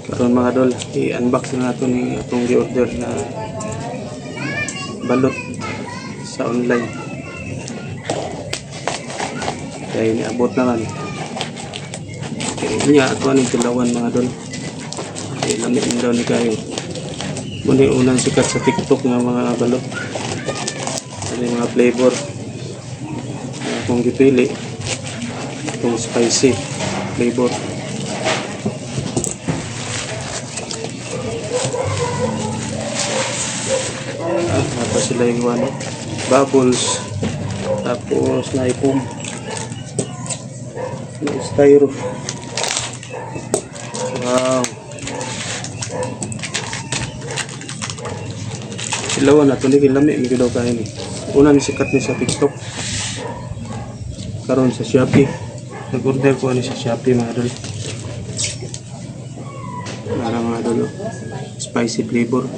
Karon mga dol, i-unbox na nato ni atong gi-order na balot sa online. Kaya niabot naman. Kaya niya ato aning tilawan mga dol. Kaya lamin daw ni kayo. Muna yung unang sikat sa TikTok ng mga balot. Ano yung mga flavor. Kung gipili, itong spicy flavor. Tapos sila yung ano, bubbles, tapos naipom, styro. Wow, silawan na ito ni kilami may daw kain ni una ni sikat ni sa TikTok karon sa Shopee. Nag-order ko ni sa Shopee mga dol, para mga dol spicy flavor.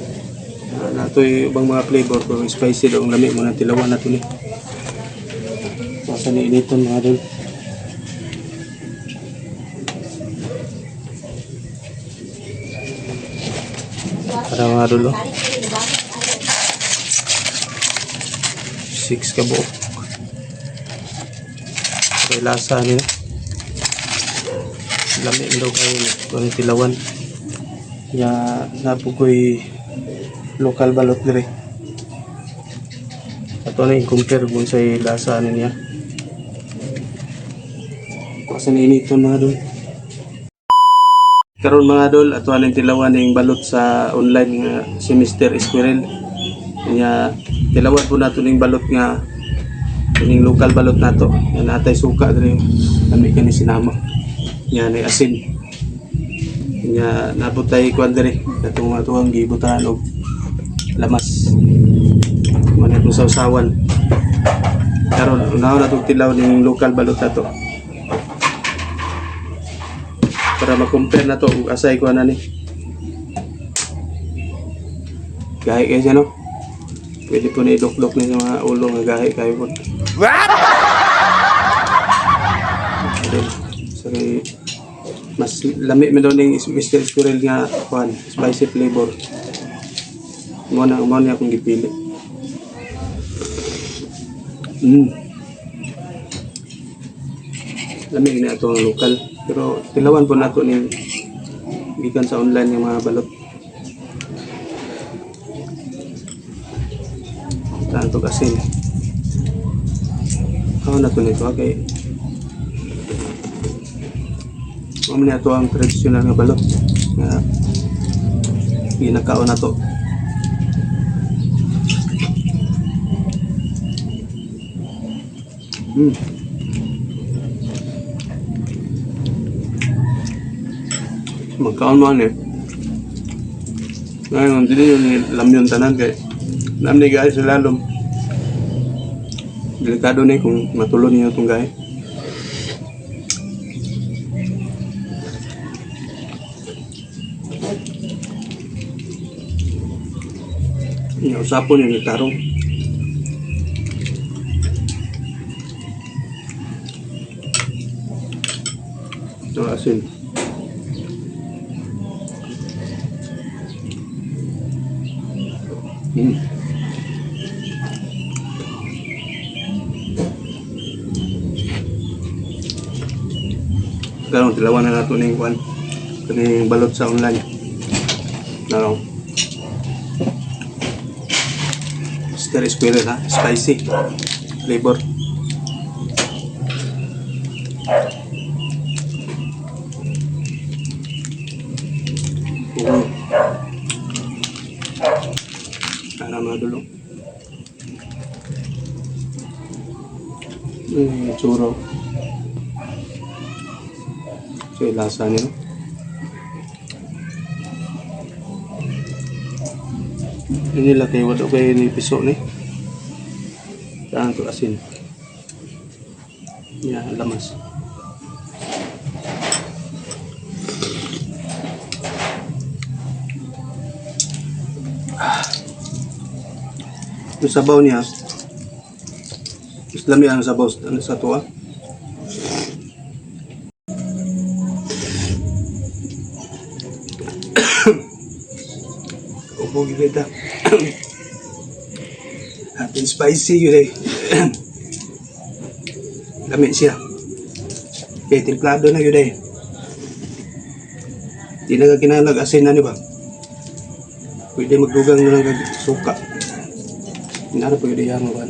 Natoy ibang mga flavor pero spicy daw ang lami mo na tilawan na ito ni. Masa ni initon mga dol. Para mga dol 6 ka buok. May lasa niya. Lami daw kayo ni tilawan. Ya napugoy local balot dire. Ato na i-compare kung sa lasa niya. Kasi initon mga dol. Karon mga dol, ato na tilawan yung balot sa online nga si Mr. Esquirrel. Kanya tilawan po nato ning balot nga ning local balot nato. Yan natay suka dire. Kami kani sinama. Yan ay asin. Kanya nabutay kuan dire. Katong atuang gibutahan og lamas. Muna itong sausawan. Karon unaw na itong tilaw ning local balot nato. Para ma-compare na to kung asay ko na ni. Gahi kayo siya no? Pwede po na idok-dok na mga ulo nga gahi kayo po. Sorry. Mas lami mo daw ng Mr. Esquirrel nga kuhan, spicy flavor. Muna niya akong gipili. Lami na ito ang local. Pero tilawan po nato ni gikan sa online yung mga balot. Tanto kasi na to nito okay. Mamaya ito ang traditional nga balot na ginakaon na to. Magkaon mo eh. Ngayon, hindi yun lamyon tanan kay namni guys sa lalom. Delikado na kung matulon niyo itong guys. Usapon yung itarong. Ito asin. Karong tilawan na nato ning kwan kaning balot sa online. Narong Mr. Esquirrel ha, spicy flavor. Para mga dulo. Churro. So, lasa niya. Ini lah kayo wala kayo ni piso ni. Saan to asin? Yan, lamas. Yung sabaw niya, Islami ang sabaw sa tuwa. Pugi kita. Atin spicy yun eh. Lamig siya. Okay, timplado na yun eh. Di na kinahanglan asin na, di ba? Pwede magdugang na lang kag suka. Inara pwede yan mo ba?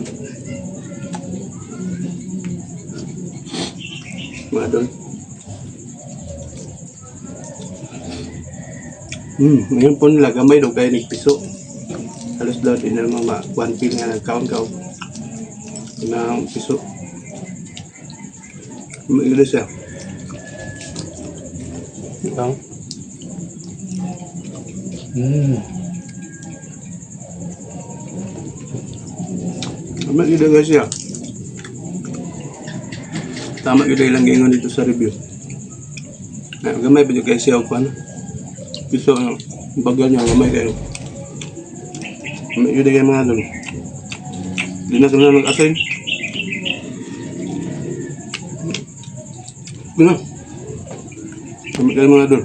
Mga doon. Ngayon po nila gamay daw kayo nagpiso. Halos daw din na mga 1 pin nga nagkaon-kaon. Na piso. Maigli siya. Ikaw? Maigli nga siya. Tama yun lang gingon dito sa review. Gamay pa dyan kayo siya o paano? Piso ano, bagal niya, gamay kayo. Gamay yun kayo mga doon. Hindi na sila nag-asin. Gamay kayo mga doon.